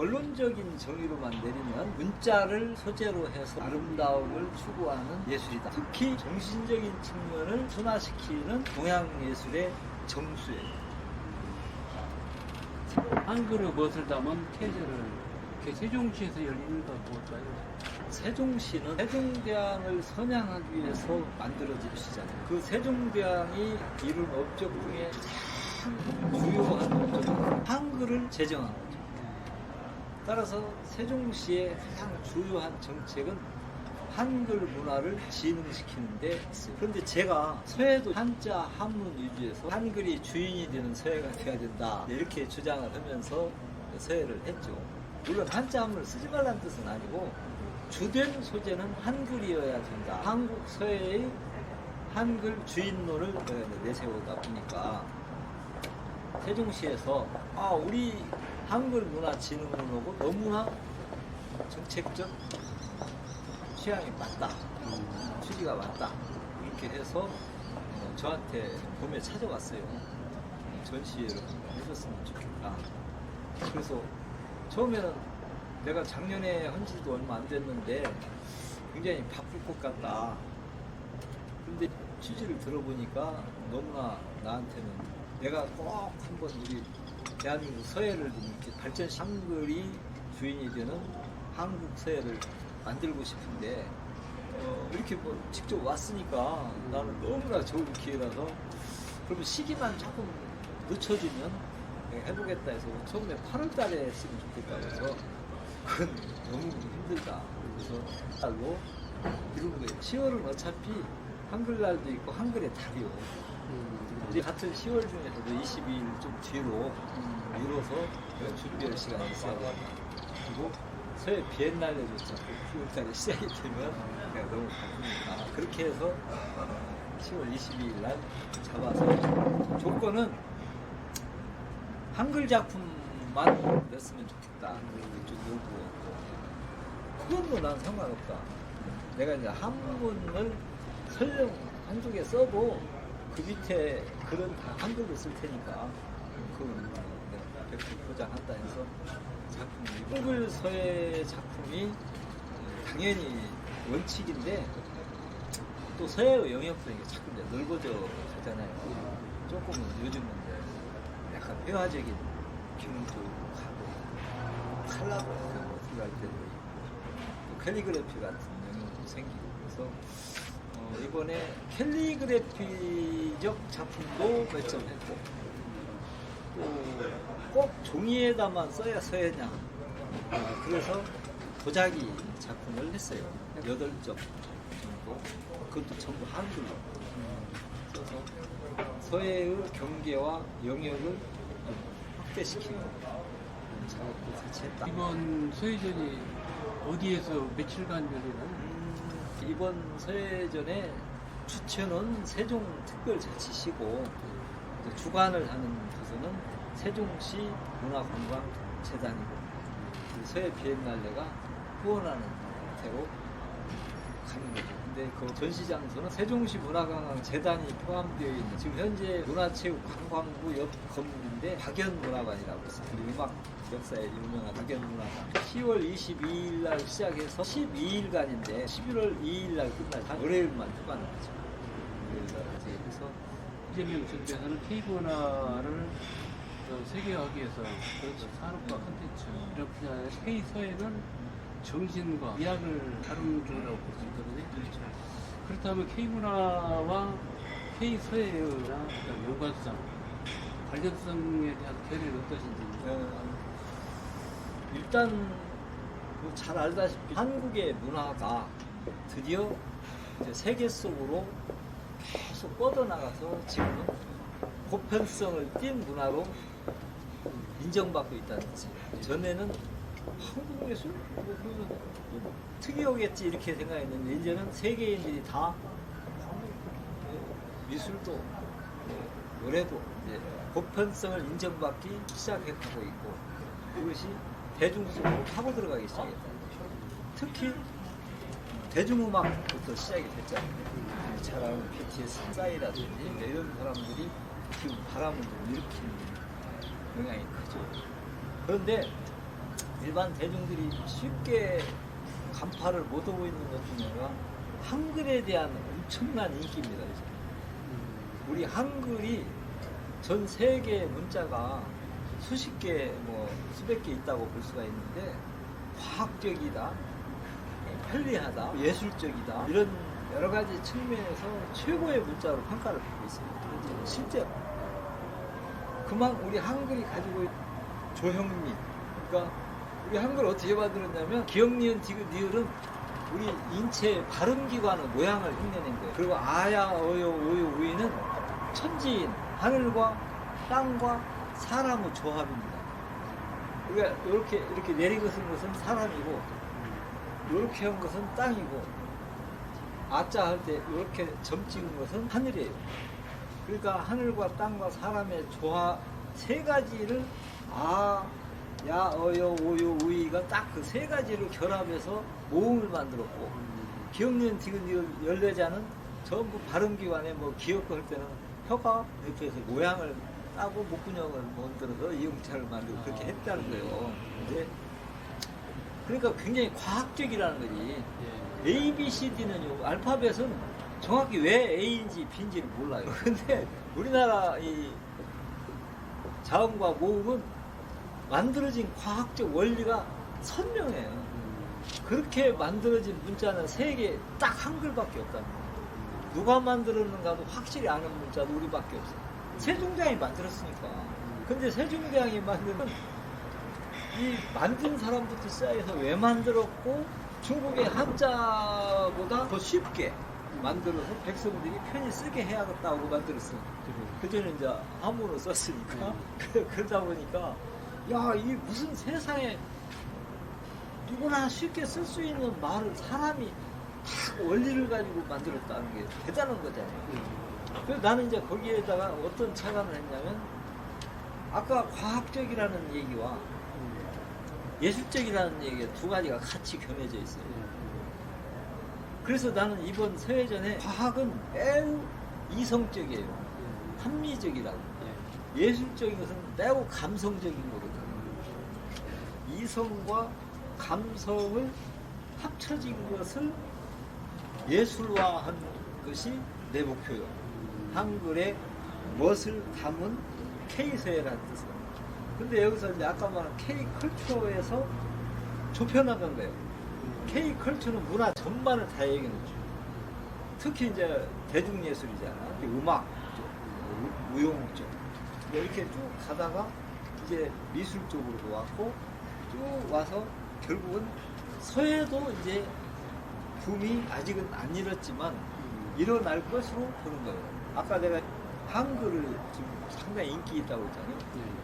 원론적인 정의로만 내리면 문자를 소재로 해서 아름다움을 추구하는 예술이다. 특히 정신적인 측면을 순화시키는 동양 예술의 정수예요. 한글의 무엇을 담은 태제를 세종시에서 열리는 건 뭘까요? 세종시는 세종대왕을 선양하기 위해서 만들어진 시잖아요. 그 세종대왕이 이룬 업적 중에 가장 주요한 업적은 한글을 제정한 거죠. 따라서 세종시의 가장 주요한 정책은 한글 문화를 진흥시키는 데 있어요. 그런데 제가 서예도 한자 한문 위주에서 한글이 주인이 되는 서예가 돼야 된다 이렇게 주장을 하면서 서예를 했죠. 물론 한자 한문을 쓰지 말라는 뜻은 아니고 주된 소재는 한글이어야 된다. 한국 서예의 한글 주인론을 내세우다 보니까 세종시에서 우리 한글 문화 진흥론하고 너무나 정책적 취향이 맞다, 취지가 맞다 이렇게 해서 저한테 봄에 찾아왔어요. 전시회를 해줬으면 좋겠다. 그래서 처음에는 내가 작년에 한 지도 얼마 안 됐는데 굉장히 바쁠 것 같다. 근데 취지를 들어보니까 너무나 나한테는 내가 꼭 한번 우리 대한민국 서예를 좀 이렇게 발전시 한글이 주인이 되는 한국 서예를 만들고 싶은데 이렇게 뭐 직접 왔으니까 나는 너무나 좋은 기회라서 그러면 시기만 조금 늦춰주면 해보겠다 해서 처음에 8월 달에 했으면 좋겠다 해서 그건 너무 힘들다. 그래서 달로 이런 거예요. 10월은 어차피 한글날도 있고 한글의 달이요. 이제 같은 10월 중에서도 22일 좀 뒤로 미뤄서 준비할 시간이 있어야 된다. 그리고 서해 비엔날레조차 9월달에 시작이 되면 내가 너무 바쁘니까 그렇게 해서 10월 22일 날 잡아서 조건은 한글 작품만 냈으면 좋겠다. 그쪽 요구였고 그건 뭐 난 상관없다. 내가 이제 한문을 설령 한쪽에 써도 그 밑에 글은 다 한글로 쓸 테니까 그건 내가 100% 보장한다 해서 작품이 한글 서예 작품이 당연히 원칙인데 또 서예의 영역도 이게 자꾸 이제 넓어져 가잖아요. 조금은 요즘은 이제 약간 회화적인 기능도 하고 칼라도 어떻게 할 때도 또 캘리그래피 같은 영역도 생기고 그래서 이번에 캘리그래피적 작품도 몇 점 했고 또 꼭 종이에다만 써야 서예냐 그래서 도자기 작품을 했어요. 8점 정도 그것도 전부 한글로 써서 서예의 경계와 영역을 좀 확대시키는 작업도 같이 했다. 이번 서예전이 어디에서 며칠간 열리나요? 이번 서예전에 주최는 세종특별자치시고 주관을 하는 부서는 세종시 문화관광재단이고 서예 비엔날레가 후원하는 형태로 가는 거죠. 근데 그 전시 장소는 세종시 문화관광재단이 포함되어 있는 지금 현재 문화체육관광부 옆 건물인데 박연문화관이라고 있어요. 음악 역사에 유명한 박연문화관. 10월 22일 날 시작해서 12일간인데 11월 2일 날 끝나서 월요일만 휴관을 하죠. 그래서 이재명 정부에서는 K문화를 세계화하기 위해서 그렇죠. 산업과 콘텐츠 이런 분야의 K서예는 정신과 미학을 다루는 쪽이라고 볼 수 있거든요. 그렇죠. 그렇다면 K문화와 K서예의 연관성, 관련성에 대한 견해는 어떠신지? 일단 잘 알다시피 한국의 문화가 드디어 이제 세계 속으로 계속 뻗어나가서 지금은 보편성을 띈 문화로 인정받고 있다는 거지. 전에는 한국 예술? 뭐 특이하겠지 이렇게 생각했는데 이제는 세계인들이 다 미술도 노래도 이제 보편성을 인정받기 시작하고 있고 그것이 대중속으로 파고 들어가기 시작했다. 특히 대중음악부터 시작이 됐잖아요. 잘 아는 BTS, 싸이라든지 이런 사람들이 지금 바람을 좀 일으키는 영향이 크죠. 그런데 일반 대중들이 쉽게 간파를 못하고 있는 것 중에 하나가 한글에 대한 엄청난 인기입니다. 요즘. 우리 한글이 전 세계 문자가 수십 개, 뭐 수백 개 있다고 볼 수가 있는데 과학적이다, 편리하다, 예술적이다 이런 여러 가지 측면에서 최고의 문자로 평가를 받고 있습니다. 실제로 그만 우리 한글이 가지고 있는 조형미, 그러니까 우리 한글 어떻게 만들었냐면 기역, 니은, 디귿, 니을은 우리 인체 발음기관의 모양을 흉내낸 거예요. 그리고 아야, 어요, 오요, 우이는 천지인, 하늘과 땅과 사람의 조합입니다. 우리가 이렇게 내리것은 것은 사람이고, 이렇게 한 것은 땅이고, 아자 할 때 이렇게 점 찍은 것은 하늘이에요. 그러니까 하늘과 땅과 사람의 조합 세 가지를 야, 어요, 오요, 우이가 딱 그 세 가지를 결합해서 모음을 만들었고, 기역, 니은, 디귿, 니을 14자는 전부 발음기관에 뭐 기역할 때는 혀가 이렇게 해서 모양을 따고 목구녕을 만들어서 이음차를 만들고 그렇게 했다는 거예요. 이제 그러니까 굉장히 과학적이라는 거지. A, B, C, D는요, 알파벳은 정확히 왜 A인지 B인지를 몰라요. 근데 우리나라 이 자음과 모음은 만들어진 과학적 원리가 선명해요. 그렇게 만들어진 문자는 세계에 딱 한글밖에 없다는 거예요. 누가 만들었는가도 확실히 아는 문자도 우리밖에 없어요. 세종대왕이 만들었으니까. 근데 세종대왕이 만든 사람부터 시작해서 왜 만들었고 중국의 한자보다 더 쉽게 만들어서 백성들이 편히 쓰게 해야겠다고 만들었어요. 그전에 이제 한문으로 썼으니까. 그러다 보니까 야, 이 무슨 세상에 누구나 쉽게 쓸 수 있는 말을 사람이 다 원리를 가지고 만들었다는 게 대단한 거잖아요. 그래서 나는 이제 거기에다가 어떤 착안을 했냐면 아까 과학적이라는 얘기와 예술적이라는 얘기가 두 가지가 같이 겸해져 있어요. 그래서 나는 이번 서예전에 과학은 매우 이성적이에요. 합리적이라고. 예술적인 것은 매우 감성적인 거거든요. 이성과 감성을 합쳐진 것을 예술화한 것이 내 목표예요. 한글에 멋을 담은 K서예라는 뜻이에요. 근데 여기서 이제 아까 말한 K컬처에서 좁혀나간 거예요. K컬처는 문화 전반을 다 얘기하는 거죠. 특히 이제 대중예술이잖아. 음악 쪽, 무용 쪽. 이렇게 쭉 가다가 이제 미술 쪽으로도 왔고 쭉 와서 결국은 서예도 이제 붐이 아직은 안 일었지만 일어날 것으로 보는 거예요. 아까 내가 한글을 지금 상당히 인기 있다고 했잖아요.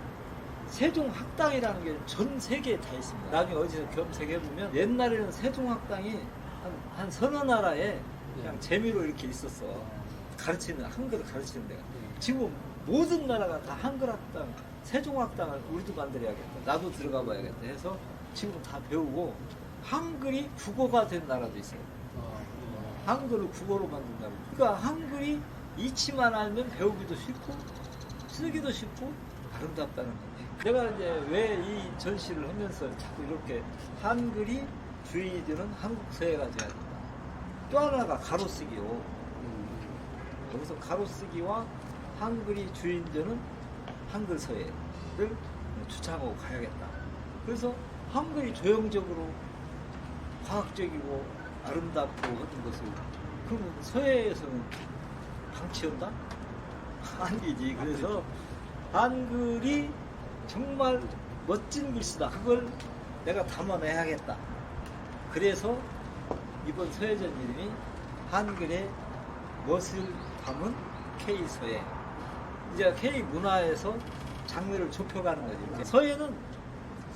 세종학당이라는 게 전 세계에 다 있습니다. 나중에 어디서 검색해보면 옛날에는 세종학당이 한 서너 나라에 그냥 재미로 이렇게 있었어. 가르치는, 한글을 가르치는 데가. 지금 모든 나라가 다 한글학당, 세종학당을 우리도 만들어야겠다. 나도 들어가 봐야겠다 해서 지금 다 배우고 한글이 국어가 된 나라도 있어요. 한글을 국어로 만든 나라. 그러니까 한글이 이치만 알면 배우기도 쉽고 쓰기도 쉽고 아름답다는 거예요. 내가 이제 왜 이 전시를 하면서 자꾸 이렇게 한글이 주인이 되는 한국 서예가 돼야 된다. 또 하나가 가로쓰기요. 여기서 가로쓰기와 한글이 주인 되는 한글 서예를 주창하고 가야겠다. 그래서 한글이 조형적으로 과학적이고 아름답고 하는 것을 그러면 서예에서는 방치한다? 아니지. 그래서 한글이 정말 멋진 글씨다. 그걸 내가 담아내야겠다. 그래서 이번 서예전 이름이 한글의 멋을 담은 K서예. 이제 K문화에서 장르를 좁혀가는 거지. 이렇게. 서예는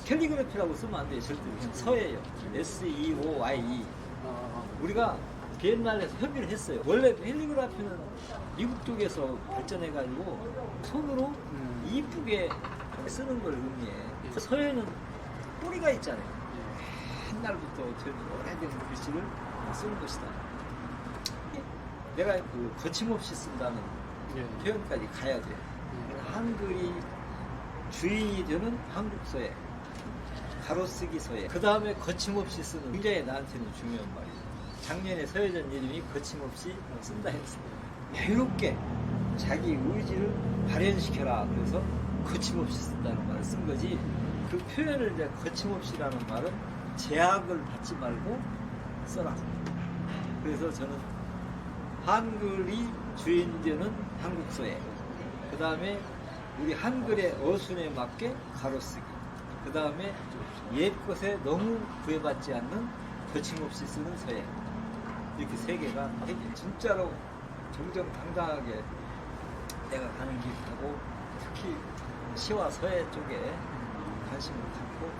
캘리그래피라고 쓰면 안 돼요. 절대. 그냥 서예예요. SEOYE. 우리가 비엔날레에서 협의를 했어요. 원래 캘리그래피는 미국 쪽에서 발전해가지고 손으로 이쁘게 쓰는 걸 의미해. 서예는 뿌리가 있잖아요. 옛날부터 오래된 글씨를 쓰는 것이다. 내가 그 거침없이 쓴다는 표현까지 가야 돼. 한글이 주인이 되는 한국 서예. 가로쓰기 서예. 그 다음에 거침없이 쓰는 굉장히 나한테는 중요한 말이에요. 작년에 서예전 이름이 거침없이 쓴다 했어요. 여유롭게 자기 의지를 발현시켜라. 그래서 거침없이 쓴다는 말을 쓴 거지. 그 표현을 이제 거침없이라는 말은 제약을 받지 말고 써라. 그래서 저는 한글이 주인되는 한국 서예. 그 다음에 우리 한글의 어순에 맞게 가로쓰기. 그 다음에 옛것에 너무 구애받지 않는 거침없이 쓰는 서예. 이렇게 세 개가 진짜로 정정당당하게 내가 가는 길 가고 특히 시와 서예 쪽에 관심을 갖고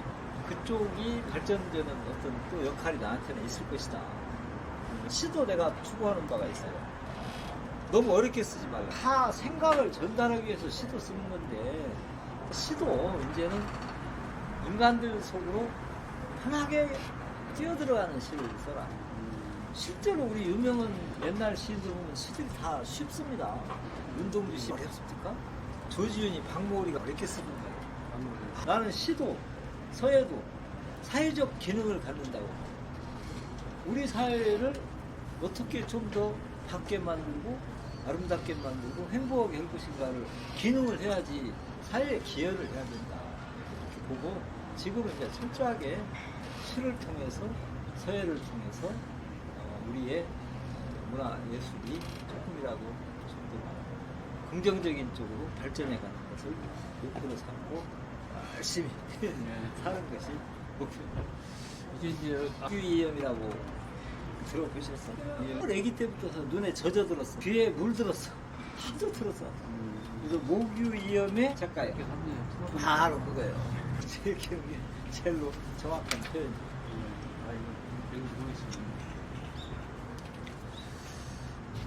그쪽이 발전되는 어떤 또 역할이 나한테는 있을 것이다. 시도 내가 추구하는 바가 있어요. 너무 어렵게 쓰지 말라. 다 생각을 전달하기 위해서 시도 쓰는 건데 시도 이제는 인간들 속으로 편하게 뛰어들어가는 시를 써라. 실제로 우리 유명한 옛날 시인들 보면 시들이 다 쉽습니다. 윤동주 시 어렵습니까? 조지훈이 박모리가 어렵게 쓰는 거예요. 나는 시도 서예도 사회적 기능을 갖는다고. 우리 사회를 어떻게 좀 더 밝게 만들고 아름답게 만들고 행복하게 할 것인가를 기능을 해야지 사회에 기여를 해야 된다. 이렇게 보고 지금은 이제 철저하게 시를 통해서 서예를 통해서 우리의 문화 예술이 조금이라도 좀 더 긍정적인 쪽으로 발전해 가는 것을 목표로 삼고 열심히 사는 것이 목표입니다. 이제 모규이염이라고 들어보셨어요? 애기 때부터 눈에 젖어들었어. 귀에 물들었어. 하도 들었어. 그래서 모규이염의 작가예요. 바로 그거예요. 제일 기억에 제일로 정확한 표현.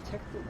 책도